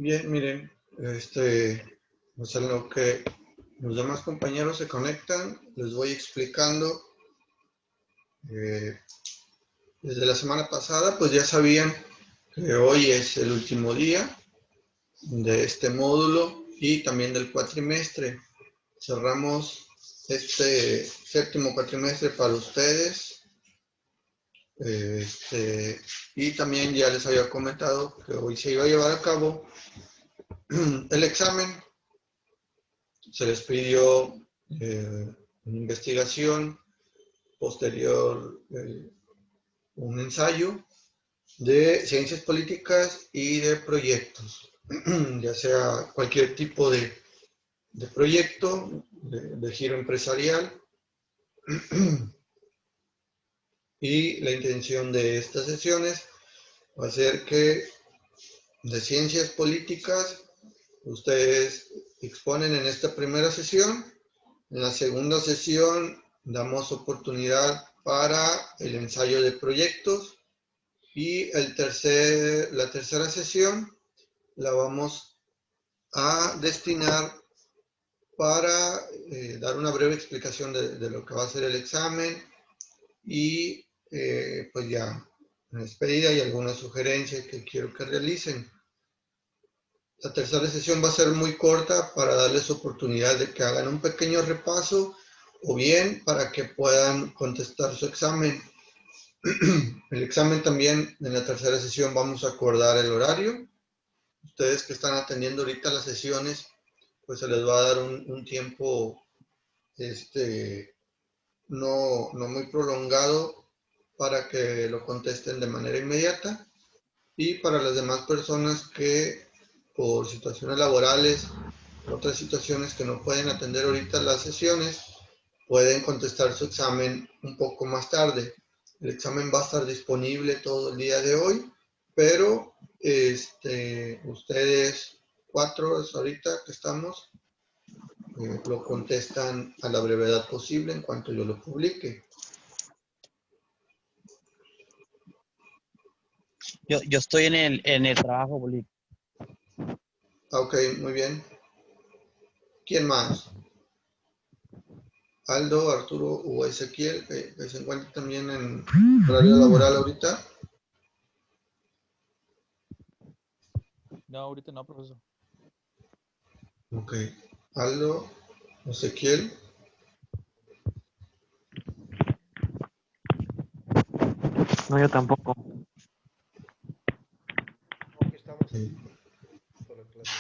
Bien, miren, pues en lo que los demás compañeros se conectan, les voy explicando. Desde la semana pasada, pues ya sabían que hoy es el último día de este módulo y también del cuatrimestre. Cerramos este séptimo cuatrimestre para ustedes. Y también ya les había comentado que hoy se iba a llevar a cabo el examen. Se les pidió una investigación, posterior un ensayo de ciencias políticas y de proyectos, ya sea cualquier tipo de proyecto, de giro empresarial. Y la intención de estas sesiones va a ser que de ciencias políticas ustedes exponen en esta primera sesión. En la segunda sesión damos oportunidad para el ensayo de proyectos y la tercera sesión la vamos a destinar para dar una breve explicación de lo que va a ser el examen y pues ya una despedida y alguna sugerencia que quiero que realicen. La tercera sesión va a ser muy corta para darles oportunidad de que hagan un pequeño repaso o bien para que puedan contestar su examen. El examen también en la tercera sesión vamos a acordar el horario. Ustedes que están atendiendo ahorita las sesiones, pues se les va a dar un tiempo no muy prolongado para que lo contesten de manera inmediata. Y para las demás personas que por situaciones laborales, otras situaciones que no pueden atender ahorita las sesiones, pueden contestar su examen un poco más tarde. El examen va a estar disponible todo el día de hoy, pero ustedes 4 ahorita que estamos, lo contestan a la brevedad posible en cuanto yo lo publique. Yo estoy en el trabajo político. Ok, muy bien. ¿Quién más? Aldo, Arturo o Ezequiel, que se encuentra también en horario laboral ahorita. No, ahorita no, profesor. Ok. Aldo, Ezequiel. No, yo tampoco. Aquí estamos Sí. por la clase.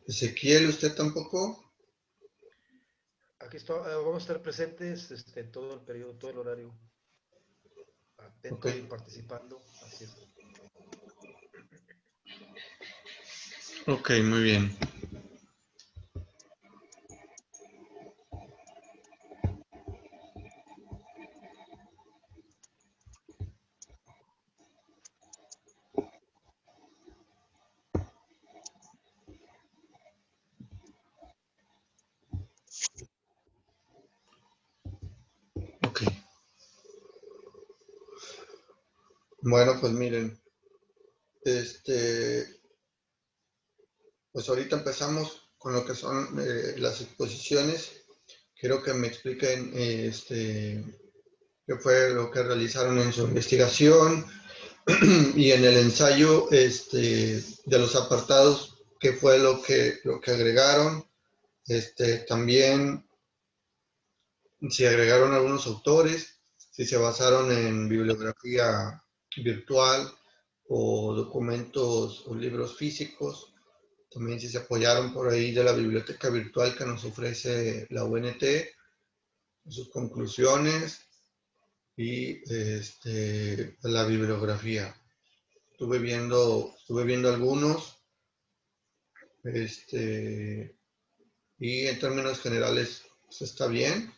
Ezequiel, ¿usted tampoco? Aquí vamos a estar presentes todo el periodo, todo el horario, atento Ok. y participando. Así es. Ok, muy bien. Ok. Bueno, pues miren, pues ahorita empezamos con lo que son las exposiciones. Quiero que me expliquen qué fue lo que realizaron en su investigación y en el ensayo de los apartados, qué fue lo que agregaron. También si agregaron algunos autores, si se basaron en bibliografía virtual o documentos o libros físicos, también si se apoyaron por ahí de la biblioteca virtual que nos ofrece la UNT, sus conclusiones y la bibliografía. Estuve viendo algunos, y en términos generales pues está bien.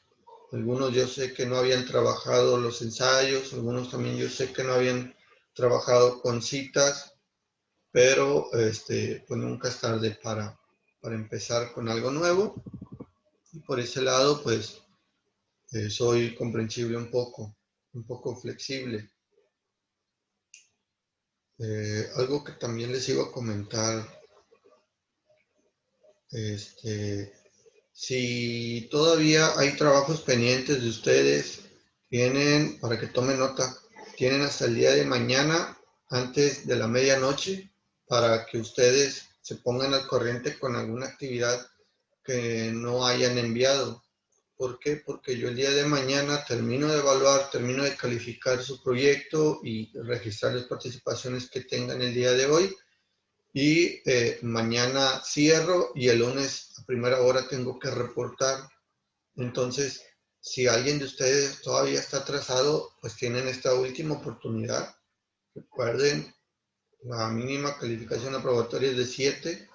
Algunos yo sé que no habían trabajado los ensayos, algunos también yo sé que no habían trabajado con citas, pero pues nunca es tarde para empezar con algo nuevo. Y por ese lado, pues soy comprensible un poco flexible. algo que también les iba a comentar, si todavía hay trabajos pendientes de ustedes, tienen, para que tomen nota, tienen hasta el día de mañana, antes de la medianoche, para que ustedes se pongan al corriente con alguna actividad que no hayan enviado. ¿Por qué? Porque yo el día de mañana termino de evaluar, termino de calificar su proyecto y registrar las participaciones que tengan el día de hoy. Y mañana cierro y el lunes a primera hora tengo que reportar. Entonces, si alguien de ustedes todavía está atrasado, pues tienen esta última oportunidad. Recuerden, la mínima calificación aprobatoria es de 7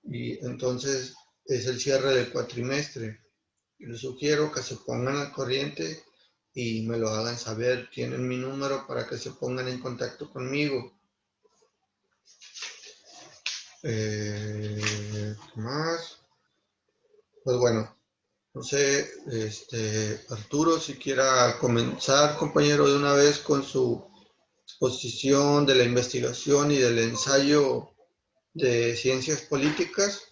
y entonces es el cierre del cuatrimestre. Les sugiero que se pongan al corriente y me lo hagan saber. Tienen mi número para que se pongan en contacto conmigo. ¿Qué más? Pues bueno, no sé, Arturo, si quiera comenzar, compañero, de una vez con su exposición de la investigación y del ensayo de ciencias políticas,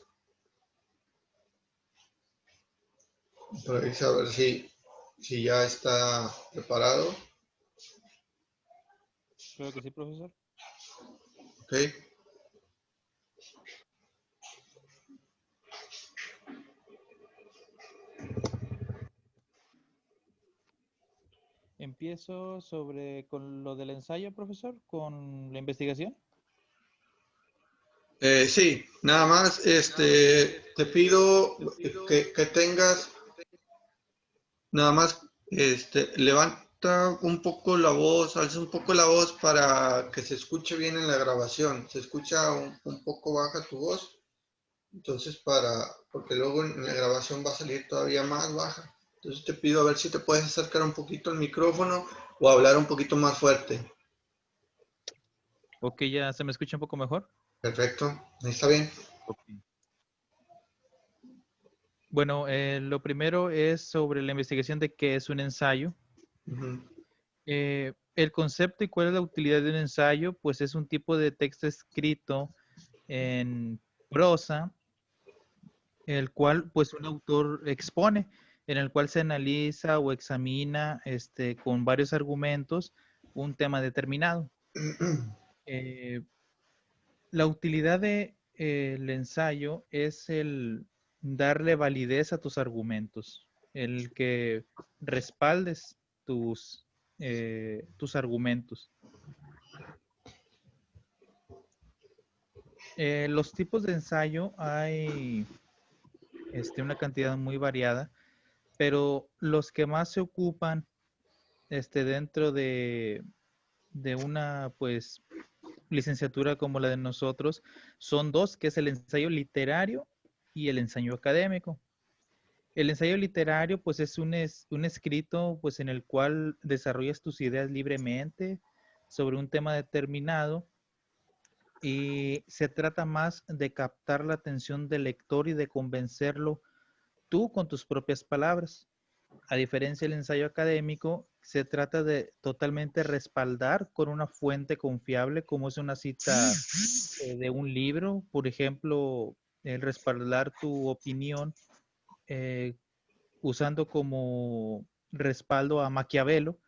para saber si ya está preparado. Creo que sí, profesor. ¿Ok? Empiezo con lo del ensayo, profesor, con la investigación. Sí, nada más, te pido que tengas, nada más, levanta un poco la voz, alza un poco la voz para que se escuche bien en la grabación. Se escucha un poco baja tu voz, entonces porque luego en la grabación va a salir todavía más baja. Entonces te pido a ver si te puedes acercar un poquito al micrófono o hablar un poquito más fuerte. Ok, ya se me escucha un poco mejor. Perfecto, está bien. Ok. Bueno, lo primero es sobre la investigación de qué es un ensayo. Ujú. El concepto y cuál es la utilidad de un ensayo, pues es un tipo de texto escrito en prosa, el cual pues un autor expone, en el cual se analiza o examina con varios argumentos un tema determinado. Eh, la utilidad del ensayo es el darle validez a tus argumentos, el que respaldes tus argumentos. Los tipos de ensayo hay una cantidad muy variada, pero los que más se ocupan dentro de una pues licenciatura como la de nosotros son dos, que es el ensayo literario y el ensayo académico. El ensayo literario pues es un escrito pues en el cual desarrollas tus ideas libremente sobre un tema determinado y se trata más de captar la atención del lector y de convencerlo tú con tus propias palabras. A diferencia del ensayo académico, se trata de totalmente respaldar con una fuente confiable, como es una cita de un libro, por ejemplo, el respaldar tu opinión eh, usando como respaldo a Maquiavelo.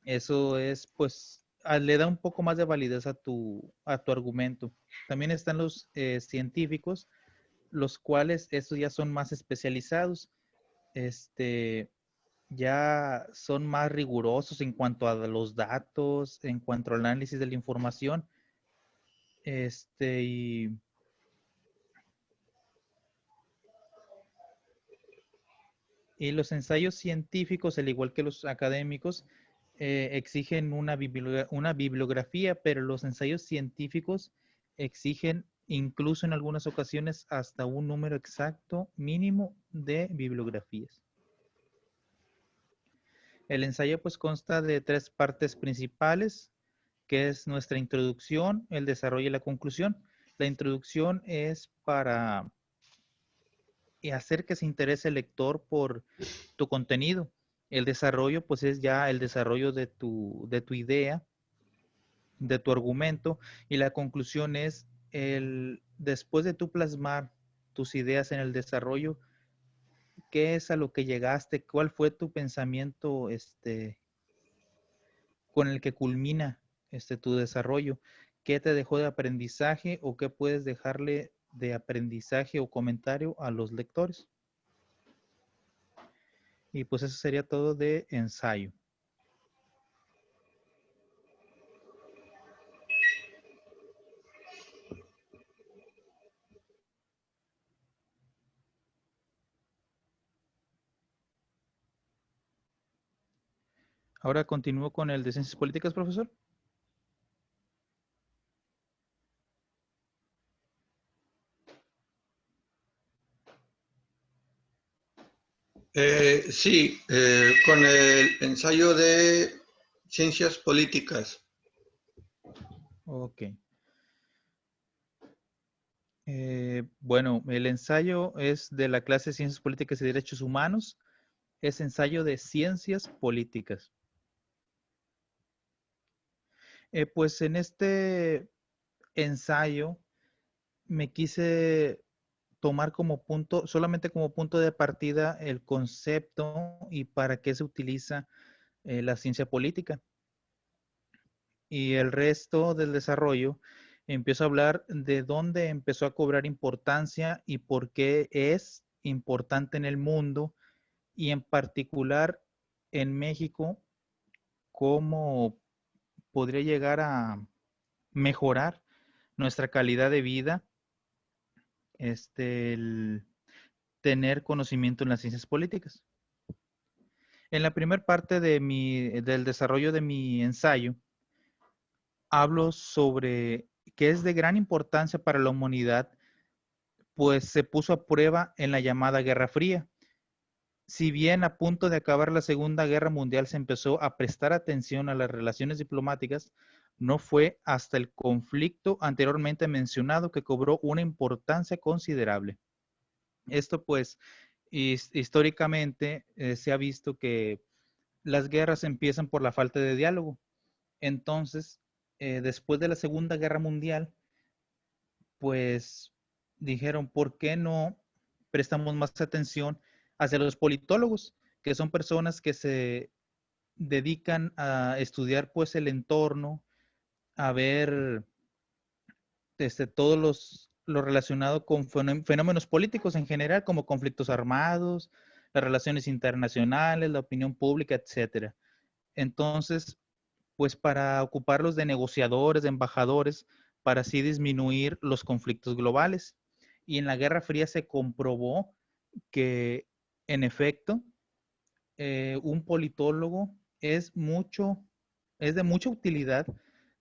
Eso es, pues, le da un poco más de validez a tu argumento. También están los científicos, los cuales estos ya son más especializados. Ya son más rigurosos en cuanto a los datos, en cuanto al análisis de la información. Y los ensayos científicos, al igual que los académicos, exigen una bibliografía, pero los ensayos científicos exigen incluso en algunas ocasiones hasta un número exacto mínimo de bibliografías. El ensayo pues consta de 3 partes principales, que es nuestra introducción, el desarrollo y la conclusión. La introducción es para hacer que se interese el lector por tu contenido. El desarrollo, pues es ya el desarrollo de tu idea. de tu argumento, y la conclusión es, después de tú plasmar tus ideas en el desarrollo, ¿qué es a lo que llegaste? ¿Cuál fue tu pensamiento con el que culmina tu desarrollo? ¿Qué te dejó de aprendizaje o qué puedes dejarle de aprendizaje o comentario a los lectores? Y pues eso sería todo de ensayo. Ahora continúo con el de ciencias políticas, profesor. Sí, con el ensayo de ciencias políticas. Ok. Bueno, el ensayo es de la clase de Ciencias Políticas y Derechos Humanos. Es ensayo de ciencias políticas. Pues en este ensayo me quise tomar como punto, solamente como punto de partida, el concepto y para qué se utiliza la ciencia política. Y el resto del desarrollo empiezo a hablar de dónde empezó a cobrar importancia y por qué es importante en el mundo y en particular en México, cómo podría llegar a mejorar nuestra calidad de vida, el tener conocimiento en las ciencias políticas. En la primera parte del desarrollo de mi ensayo, hablo sobre que es de gran importancia para la humanidad, pues se puso a prueba en la llamada Guerra Fría. Si bien a punto de acabar la Segunda Guerra Mundial se empezó a prestar atención a las relaciones diplomáticas, no fue hasta el conflicto anteriormente mencionado que cobró una importancia considerable. Esto pues históricamente se ha visto que las guerras empiezan por la falta de diálogo. Entonces, después de la Segunda Guerra Mundial, pues dijeron, ¿por qué no prestamos más atención hacia los politólogos, que son personas que se dedican a estudiar pues el entorno, a ver todo lo relacionado con fenómenos políticos en general, como conflictos armados, las relaciones internacionales, la opinión pública, etcétera? Entonces, pues para ocuparlos de negociadores, de embajadores, para así disminuir los conflictos globales. Y en la Guerra Fría se comprobó que, en efecto, un politólogo es de mucha utilidad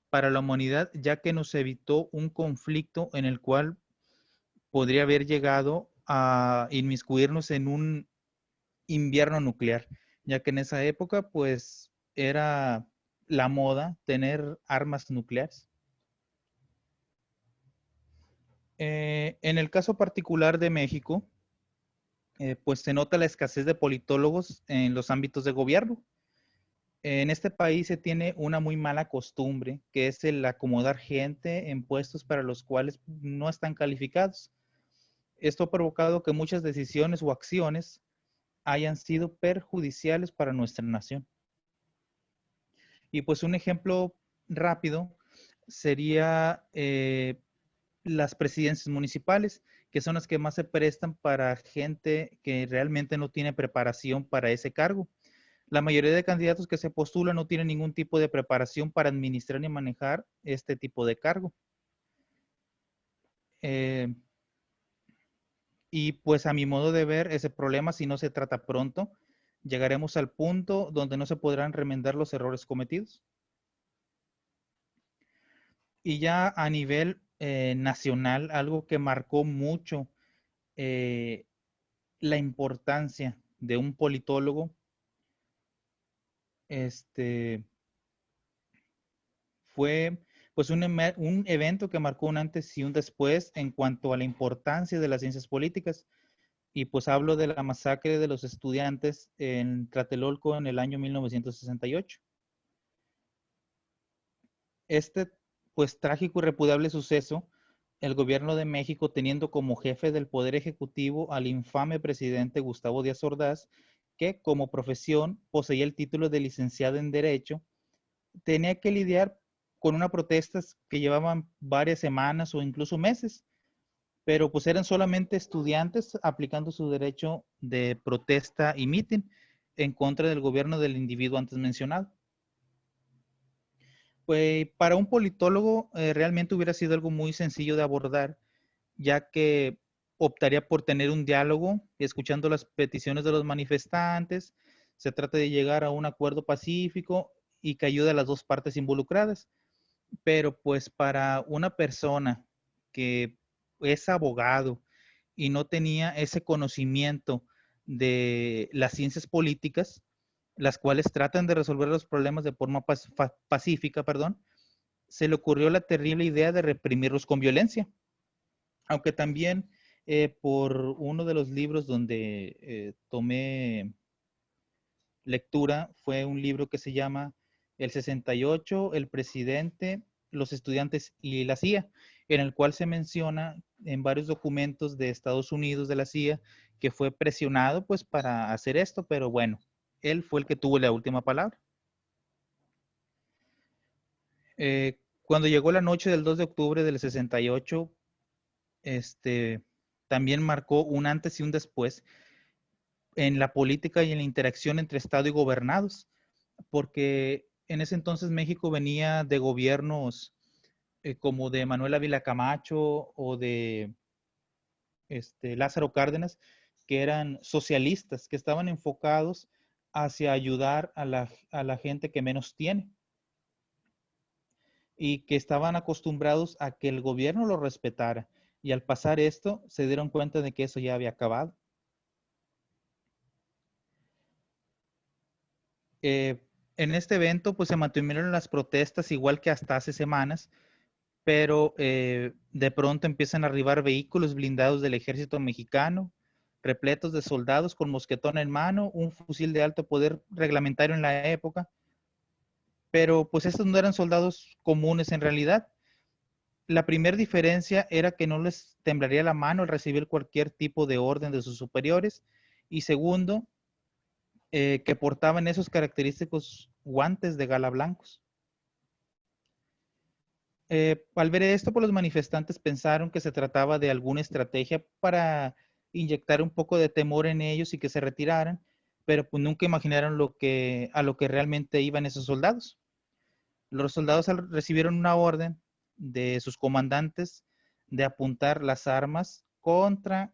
para la humanidad, ya que nos evitó un conflicto en el cual podría haber llegado a inmiscuirnos en un invierno nuclear, ya que en esa época, pues, era la moda tener armas nucleares. En el caso particular de México, pues se nota la escasez de politólogos en los ámbitos de gobierno. En este país se tiene una muy mala costumbre, que es el acomodar gente en puestos para los cuales no están calificados. Esto ha provocado que muchas decisiones o acciones hayan sido perjudiciales para nuestra nación. Y pues un ejemplo rápido sería las presidencias municipales, que son las que más se prestan para gente que realmente no tiene preparación para ese cargo. La mayoría de candidatos que se postulan no tienen ningún tipo de preparación para administrar ni manejar este tipo de cargo. Y pues a mi modo de ver, ese problema, si no se trata pronto, llegaremos al punto donde no se podrán remendar los errores cometidos. Y ya a nivel nacional, algo que marcó mucho la importancia de un politólogo, fue pues un evento que marcó un antes y un después en cuanto a la importancia de las ciencias políticas. Y pues hablo de la masacre de los estudiantes en Tlatelolco en el año 1968. Este, pues, trágico y repudiable suceso, el gobierno de México, teniendo como jefe del Poder Ejecutivo al infame presidente Gustavo Díaz Ordaz, que como profesión poseía el título de licenciado en Derecho, tenía que lidiar con una protesta que llevaban varias semanas o incluso meses, pero pues eran solamente estudiantes aplicando su derecho de protesta y mitin en contra del gobierno del individuo antes mencionado. Pues para un politólogo realmente hubiera sido algo muy sencillo de abordar, ya que optaría por tener un diálogo, escuchando las peticiones de los manifestantes. Se trata de llegar a un acuerdo pacífico y que ayude a las dos partes involucradas. Pero pues para una persona que es abogado y no tenía ese conocimiento de las ciencias políticas, las cuales tratan de resolver los problemas de forma pacífica, perdón, se le ocurrió la terrible idea de reprimirlos con violencia. Aunque también por uno de los libros donde tomé lectura fue un libro que se llama El 68, el presidente, los estudiantes y la CIA, en el cual se menciona en varios documentos de Estados Unidos, de la CIA, que fue presionado pues para hacer esto, pero bueno, él fue el que tuvo la última palabra. Cuando llegó la noche del 2 de octubre del 68, también marcó un antes y un después en la política y en la interacción entre Estado y gobernados, porque en ese entonces México venía de gobiernos como de Manuel Ávila Camacho o de Lázaro Cárdenas, que eran socialistas, que estaban enfocados hacia ayudar a la gente que menos tiene y que estaban acostumbrados a que el gobierno lo respetara. Y al pasar esto, se dieron cuenta de que eso ya había acabado. En este evento, pues se mantuvieron las protestas igual que hasta hace semanas, pero de pronto empiezan a arribar vehículos blindados del ejército mexicano, repletos de soldados con mosquetón en mano, un fusil de alto poder reglamentario en la época, pero pues estos no eran soldados comunes en realidad. La primera diferencia era que no les temblaría la mano al recibir cualquier tipo de orden de sus superiores, y segundo, que portaban esos característicos guantes de gala blancos. Al ver esto, pues los manifestantes pensaron que se trataba de alguna estrategia para inyectar un poco de temor en ellos y que se retiraran, pero pues nunca imaginaron a lo que realmente iban esos soldados. Los soldados recibieron una orden de sus comandantes de apuntar las armas contra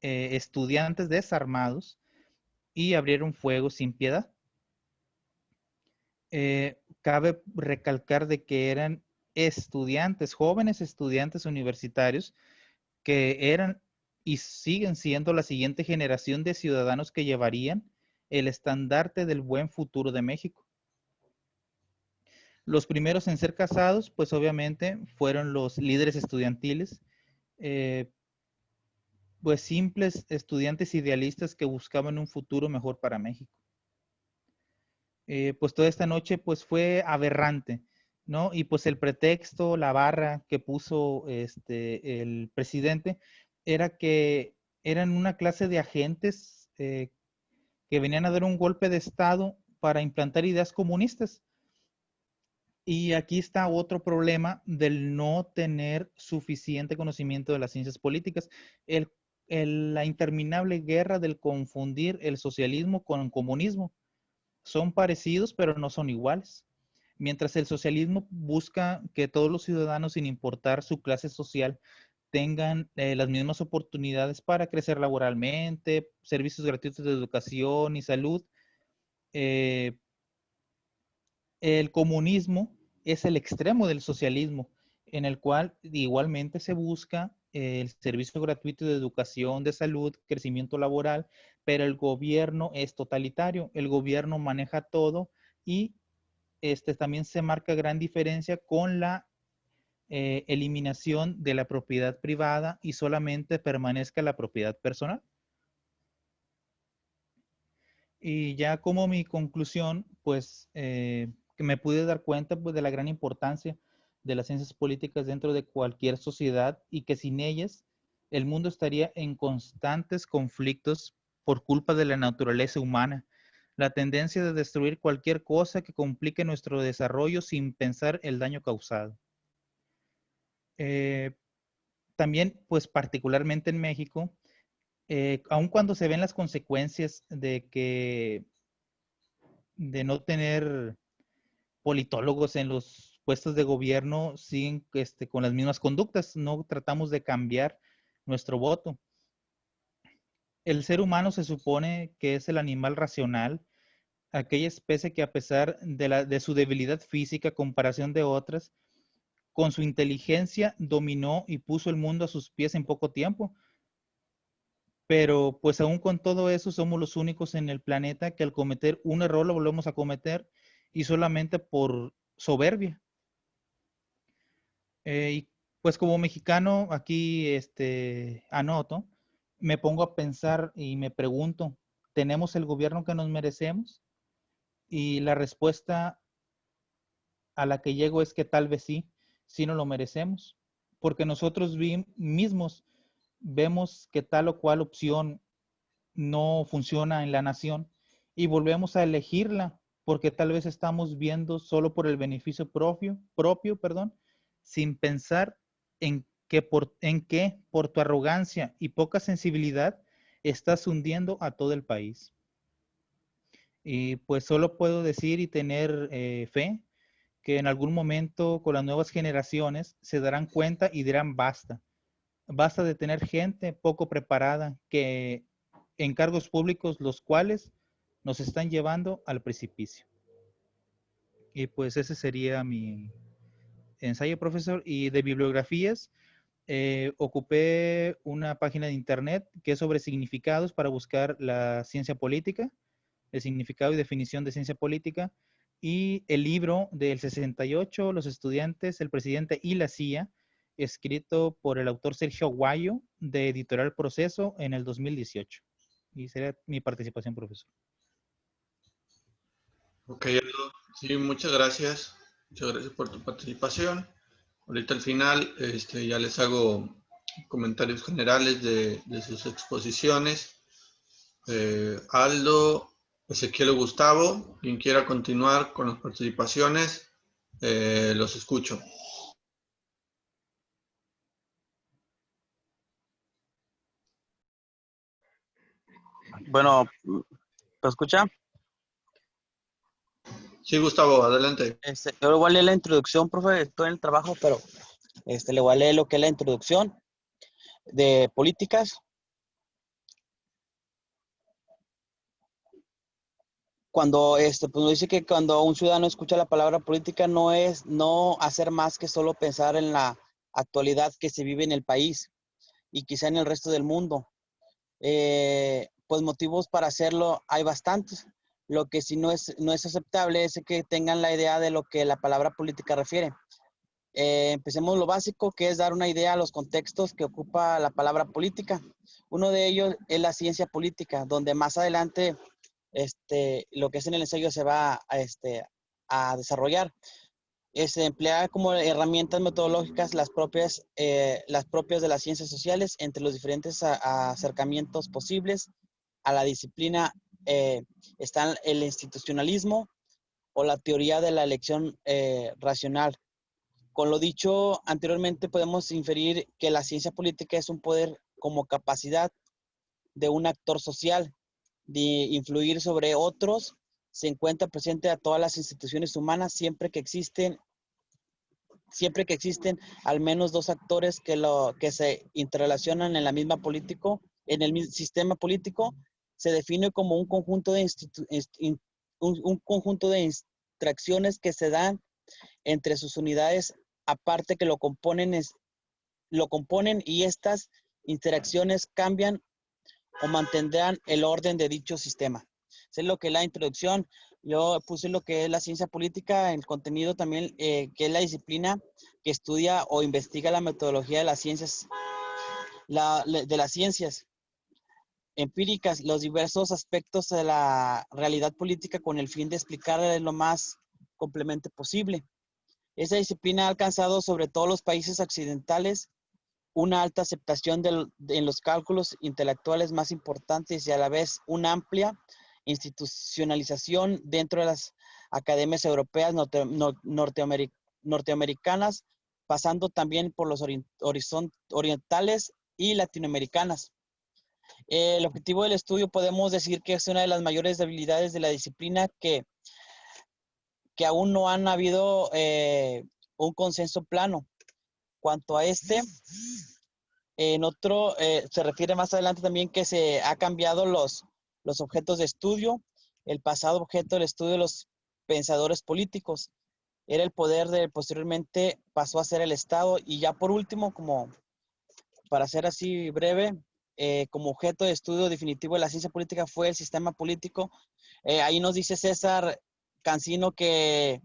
estudiantes desarmados y abrieron fuego sin piedad. Cabe recalcar de que eran estudiantes, jóvenes estudiantes universitarios, que eran y siguen siendo la siguiente generación de ciudadanos que llevarían el estandarte del buen futuro de México. Los primeros en ser casados, pues obviamente fueron los líderes estudiantiles, eh, pues simples estudiantes idealistas que buscaban un futuro mejor para México. Pues toda esta noche pues fue aberrante, ¿no? Y pues el pretexto, la barra que puso el presidente era que eran una clase de agentes que venían a dar un golpe de estado para implantar ideas comunistas. Y aquí está otro problema del no tener suficiente conocimiento de las ciencias políticas, la interminable guerra del confundir el socialismo con el comunismo. Son parecidos, pero no son iguales. Mientras el socialismo busca que todos los ciudadanos, sin importar su clase social, tengan las mismas oportunidades para crecer laboralmente, servicios gratuitos de educación y salud, el comunismo es el extremo del socialismo, en el cual igualmente se busca el servicio gratuito de educación, de salud, crecimiento laboral, pero el gobierno es totalitario, el gobierno maneja todo y también se marca gran diferencia con la eliminación de la propiedad privada y solamente permanezca la propiedad personal. Y ya como mi conclusión, pues que me pude dar cuenta pues, de la gran importancia de las ciencias políticas dentro de cualquier sociedad y que sin ellas el mundo estaría en constantes conflictos por culpa de la naturaleza humana, la tendencia de destruir cualquier cosa que complique nuestro desarrollo sin pensar el daño causado. También, pues particularmente en México, aun cuando se ven las consecuencias de no tener politólogos en los puestos de gobierno, siguen con las mismas conductas, no tratamos de cambiar nuestro voto. El ser humano se supone que es el animal racional, aquella especie que a pesar de su debilidad física, comparación de otras, con su inteligencia dominó y puso el mundo a sus pies en poco tiempo. Pero pues aún con todo eso somos los únicos en el planeta que al cometer un error lo volvemos a cometer y solamente por soberbia. Y pues como mexicano aquí anoto, me pongo a pensar y me pregunto, ¿tenemos el gobierno que nos merecemos? Y la respuesta a la que llego es que tal vez sí, sí nos lo merecemos, porque nosotros mismos vemos que tal o cual opción no funciona en la nación y volvemos a elegirla porque tal vez estamos viendo solo por el beneficio propio, sin pensar en que por tu arrogancia y poca sensibilidad estás hundiendo a todo el país. Y pues solo puedo decir y tener fe que en algún momento con las nuevas generaciones se darán cuenta y dirán basta. Basta de tener gente poco preparada que en cargos públicos los cuales nos están llevando al precipicio. Y pues ese sería mi ensayo, profesor. Y de bibliografías, ocupé una página de internet que es sobre significados para buscar la ciencia política, el significado y definición de ciencia política, y el libro del 68, Los estudiantes, el presidente y la CIA, escrito por el autor Sergio Aguayo, de Editorial Proceso, en el 2018. Y sería mi participación, profesor. Ok, Aldo. Sí, muchas gracias. Muchas gracias por tu participación. Ahorita al final ya les hago comentarios generales de sus exposiciones. Aldo, Ezequiel o Gustavo, quien quiera continuar con las participaciones, los escucho. Bueno, ¿lo escucha? Sí, Gustavo, adelante. Yo le voy a leer la introducción, profe, estoy en el trabajo, pero le voy a leer lo que es la introducción de políticas. Cuando pues nos dice que cuando un ciudadano escucha la palabra política no es no hacer más que solo pensar en la actualidad que se vive en el país y quizá en el resto del mundo. Pues motivos para hacerlo hay bastantes. Lo que sí no es aceptable es que tengan la idea de lo que la palabra política refiere. Empecemos lo básico, que es dar una idea a los contextos que ocupa la palabra política. Uno de ellos es la ciencia política, donde más adelante lo que es en el ensayo se va a desarrollar. Es emplear como herramientas metodológicas las propias de las ciencias sociales entre los diferentes acercamientos posibles a la disciplina. Están el institucionalismo o la teoría de la elección racional. Con lo dicho anteriormente, podemos inferir que la ciencia política es un poder como capacidad de un actor social de influir sobre otros. Se encuentra presente a todas las instituciones humanas siempre que existen al menos dos actores que se interrelacionan en la misma en el sistema político. Se define como un conjunto de un conjunto de interacciones que se dan entre sus unidades aparte que lo componen y estas interacciones cambian o mantendrán el orden de dicho sistema. Eso es lo que es la introducción. Yo puse lo que es la ciencia política, el contenido también, que es la disciplina que estudia o investiga la metodología de las ciencias, de las ciencias empíricas, los diversos aspectos de la realidad política con el fin de explicar lo más completamente posible. Esa disciplina ha alcanzado, sobre todo los países occidentales, una alta aceptación en los cálculos intelectuales más importantes y a la vez una amplia institucionalización dentro de las academias europeas norteamericanas, pasando también por los orientales y latinoamericanas. El objetivo del estudio podemos decir que es una de las mayores debilidades de la disciplina que aún no han habido un consenso plano. Cuanto a este, en otro se refiere más adelante también que se ha cambiado los objetos de estudio. El pasado objeto del estudio de los pensadores políticos era el poder, posteriormente pasó a ser el Estado, y ya por último, como para ser así breve, como objeto de estudio definitivo de la ciencia política fue el sistema político. Ahí nos dice César Cancino que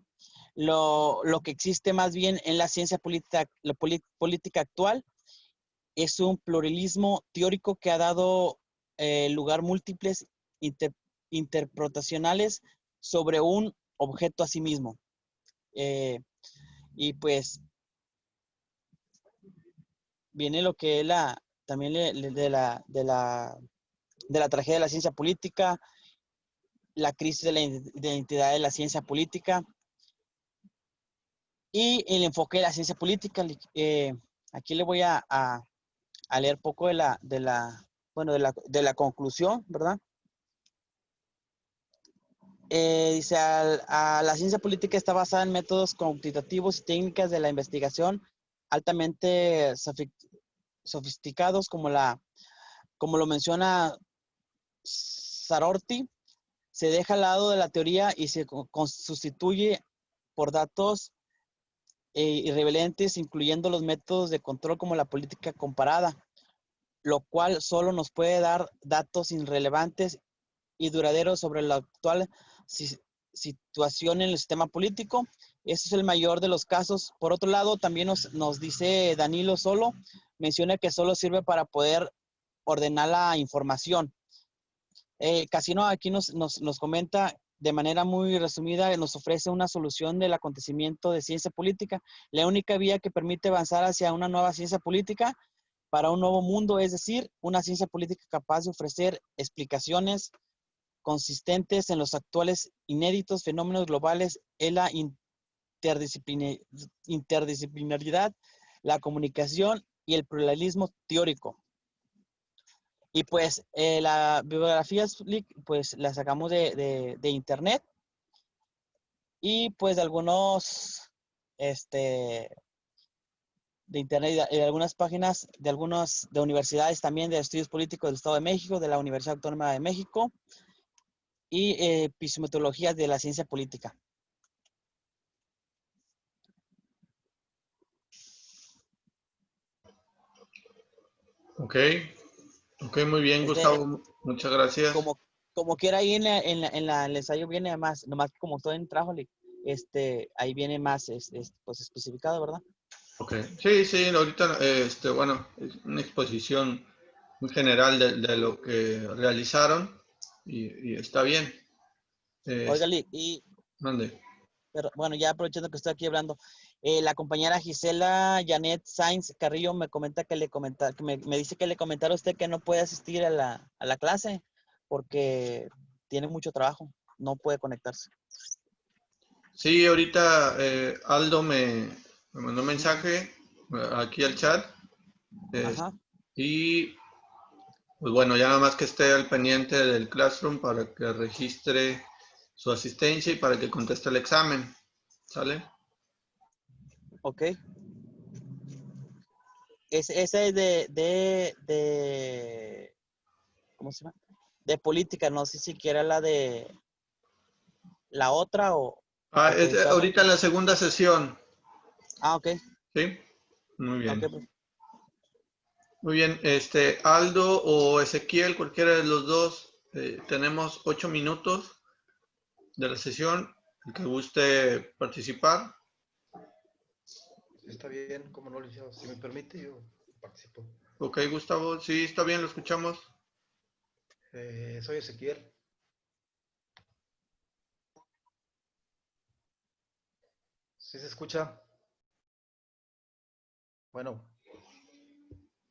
lo que existe más bien en la ciencia política actual es un pluralismo teórico que ha dado lugar a múltiples interpretacionales sobre un objeto a sí mismo. Y pues viene lo que es también de la tragedia de la ciencia política, la crisis de la identidad de la ciencia política y el enfoque de la ciencia política. Aquí le voy a leer poco de la conclusión, ¿verdad? Dice, la ciencia política está basada en métodos cuantitativos y técnicas de la investigación altamente sofisticados, como lo menciona Sarorty. Se deja al lado de la teoría y se sustituye por datos irrelevantes, incluyendo los métodos de control como la política comparada, lo cual solo nos puede dar datos irrelevantes y duraderos sobre la actual situación en el sistema político. Ese es el mayor de los casos. Por otro lado, también nos dice Danilo Solo, menciona que solo sirve para poder ordenar la información. Casino aquí nos comenta de manera muy resumida, nos ofrece una solución del acontecimiento de ciencia política. La única vía que permite avanzar hacia una nueva ciencia política para un nuevo mundo, es decir, una ciencia política capaz de ofrecer explicaciones consistentes en los actuales inéditos fenómenos globales, en la interdisciplinaridad, la comunicación y el pluralismo teórico. Y pues la bibliografía pues la sacamos de internet y pues de algunos de internet y de algunas páginas de universidades también, de estudios políticos del Estado de México, de la Universidad Autónoma de México y epistemologías de la ciencia política. Ok, muy bien, Gustavo, muchas gracias. Como quiera ahí en el ensayo viene más, nomás que como todo en trabajo, ahí viene más pues especificado, ¿verdad? Ok, sí, ahorita, bueno, es una exposición muy general de lo que realizaron y está bien. Oiga, y Mande. pero, bueno, ya aprovechando que estoy aquí hablando, la compañera Gisela Janet Sainz Carrillo me comenta que me dice que le comentara a usted que no puede asistir a la clase porque tiene mucho trabajo, no puede conectarse. Sí, ahorita Aldo me mandó un mensaje aquí al chat. Ajá. Y pues bueno, ya nada más que esté al pendiente del Classroom para que registre su asistencia y para que conteste el examen. ¿Sale? Ok. Ese es de ¿cómo se llama? De política, no sé si quiera la de la otra o Es ahorita en la segunda sesión. ok. ¿Sí? Muy bien. Okay, pues. Muy bien, Aldo o Ezequiel, cualquiera de los dos, tenemos 8 minutos de la sesión. El que guste participar. Está bien, como no, licenciado. Si me permite, yo participo. Ok, Gustavo, sí, está bien, lo escuchamos. Soy Ezequiel. ¿Sí se escucha? Bueno,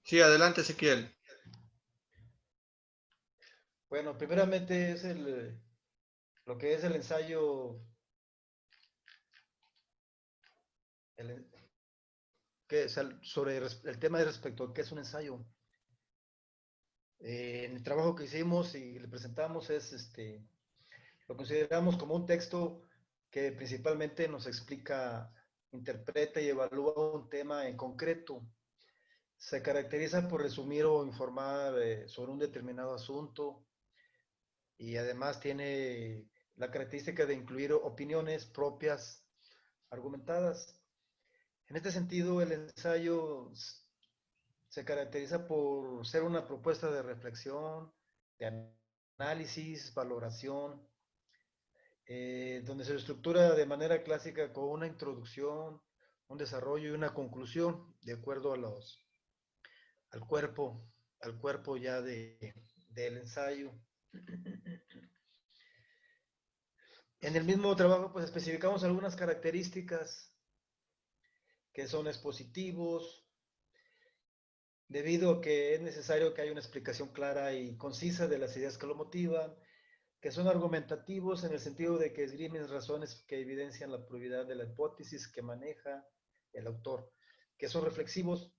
Sí, adelante, Ezequiel. bueno, primeramente es lo que es el ensayo, el- sobre el tema de respecto a qué es un ensayo. En el trabajo que hicimos y le presentamos lo consideramos como un texto que principalmente nos explica, interpreta y evalúa un tema en concreto. Se caracteriza por resumir o informar sobre un determinado asunto y además tiene la característica de incluir opiniones propias argumentadas. En este sentido, el ensayo se caracteriza por ser una propuesta de reflexión, de análisis, valoración, donde se estructura de manera clásica con una introducción, un desarrollo y una conclusión, de acuerdo a al cuerpo, al cuerpo ya del ensayo. En el mismo trabajo, pues especificamos algunas características que son expositivos, debido a que es necesario que haya una explicación clara y concisa de las ideas que lo motivan, que son argumentativos en el sentido de que esgrimen razones que evidencian la probidad de la hipótesis que maneja el autor, que son reflexivos,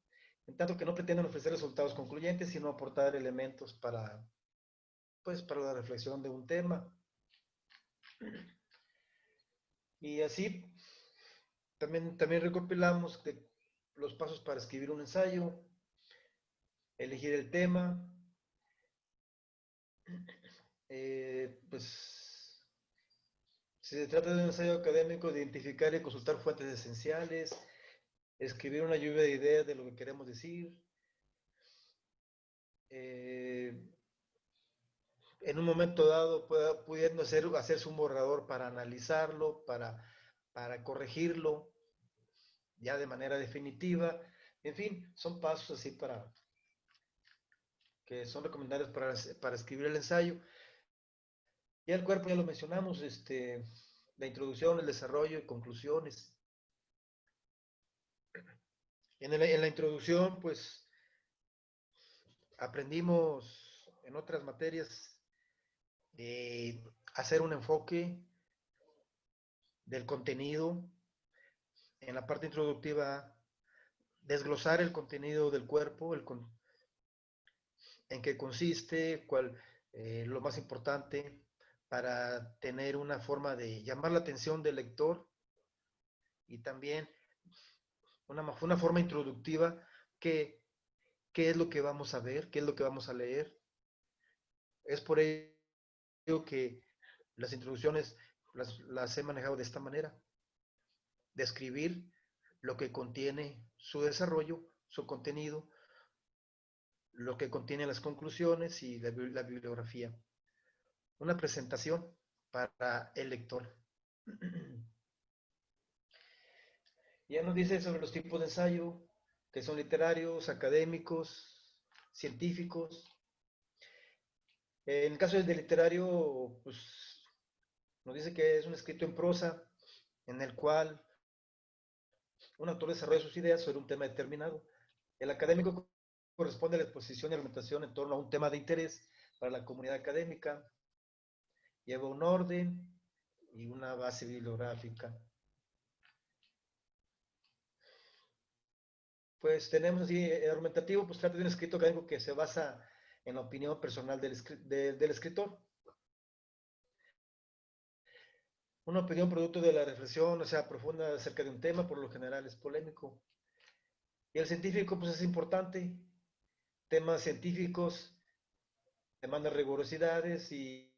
en tanto que no pretenden ofrecer resultados concluyentes, sino aportar elementos para la reflexión de un tema. Y así también recopilamos los pasos para escribir un ensayo, elegir el tema, pues si se trata de un ensayo académico, de identificar y consultar fuentes esenciales, escribir una lluvia de ideas de lo que queremos decir, en un momento dado pudiendo hacerse un borrador para analizarlo, para corregirlo, ya de manera definitiva. En fin, son pasos así que son recomendables para escribir el ensayo. Ya el cuerpo ya lo mencionamos, la introducción, el desarrollo y conclusiones. En la introducción, pues, aprendimos en otras materias hacer un enfoque del contenido. En la parte introductiva, desglosar el contenido del cuerpo, en qué consiste, lo más importante para tener una forma de llamar la atención del lector y también una forma introductiva que qué es lo que vamos a ver, qué es lo que vamos a leer. Es por ello que las introducciones las he manejado de esta manera. Describir lo que contiene su desarrollo, su contenido, lo que contiene las conclusiones y la bibliografía. Una presentación para el lector. Ya nos dice sobre los tipos de ensayo, que son literarios, académicos, científicos. En el caso del literario, pues nos dice que es un escrito en prosa, en el cual un autor desarrolla sus ideas sobre un tema determinado. El académico corresponde a la exposición y argumentación en torno a un tema de interés para la comunidad académica. Lleva un orden y una base bibliográfica. Pues tenemos así, el argumentativo, pues trata de un escrito académico que se basa en la opinión personal del escritor. Una opinión producto de la reflexión, o sea, profunda acerca de un tema, por lo general es polémico. Y el científico, pues es importante. Temas científicos demandan rigurosidades y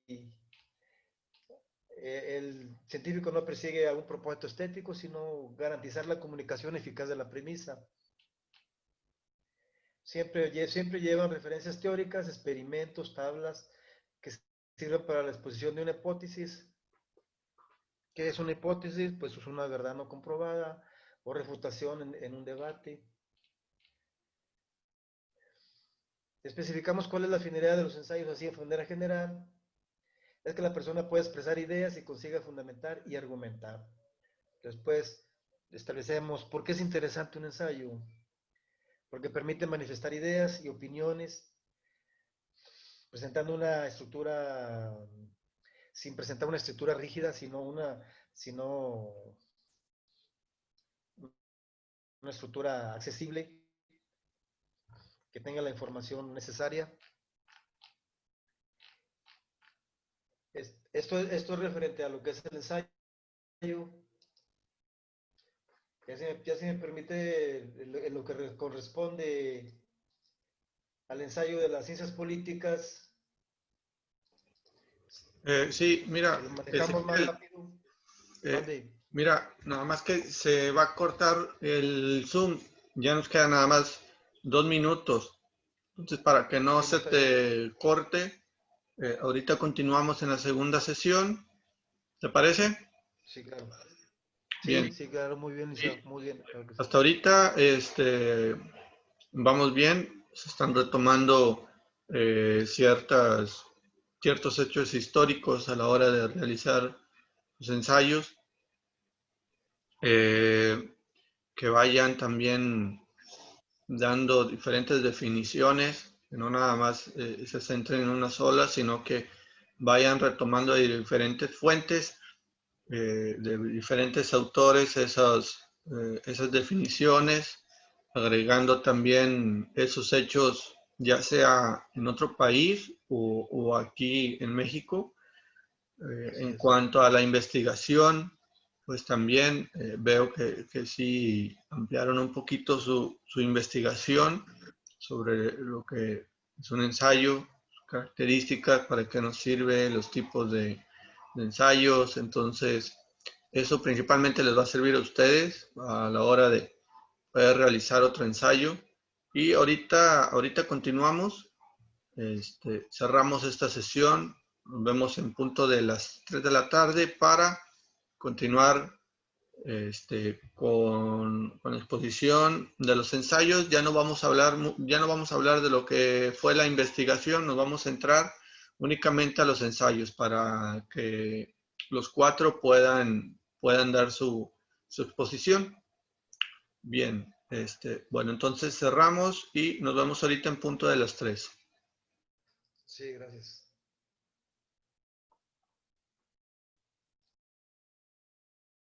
el científico no persigue algún propósito estético, sino garantizar la comunicación eficaz de la premisa. Siempre llevan referencias teóricas, experimentos, tablas que sirven para la exposición de una hipótesis. ¿Qué es una hipótesis? Pues es una verdad no comprobada o refutación en un debate. Especificamos cuál es la finalidad de los ensayos así de manera general. Es que la persona pueda expresar ideas y consiga fundamentar y argumentar. Después, establecemos por qué es interesante un ensayo. Porque permite manifestar ideas y opiniones, presentando una estructura, sin presentar una estructura rígida, sino una estructura accesible, que tenga la información necesaria. Esto es referente a lo que es el ensayo. Ya se me permite en lo que corresponde al ensayo de las ciencias políticas. Sí, mira, Lo manejamos más Ezequiel, rápido. mira, nada más que se va a cortar el Zoom. Ya nos quedan nada más 2 minutos. Entonces, para que no Sí, se está bien. te corte, ahorita continuamos en la segunda sesión. ¿Te parece? Sí, claro. Bien. Sí, claro, muy bien, Sí. Lisa, muy bien. Claro que sí. Hasta ahorita vamos bien. Se están retomando ciertos hechos históricos a la hora de realizar los ensayos. Que vayan también dando diferentes definiciones, que no nada más se centren en una sola, sino que vayan retomando de diferentes fuentes, de diferentes autores, esas definiciones, agregando también esos hechos, ya sea en otro país o aquí en México. Así En es. cuanto a la investigación, pues también veo que sí ampliaron un poquito su investigación sobre lo que es un ensayo, características, para qué nos sirve, los tipos de ensayos. Entonces, eso principalmente les va a servir a ustedes a la hora de poder realizar otro ensayo. Y ahorita continuamos. Cerramos esta sesión. Nos vemos en punto de las 3 de la tarde para continuar con la exposición de los ensayos. Ya no vamos a hablar de lo que fue la investigación, nos vamos a centrar únicamente a los ensayos para que los 4 puedan dar su exposición. Bien, bueno, entonces cerramos y nos vemos ahorita en punto de las 3. Sí, gracias.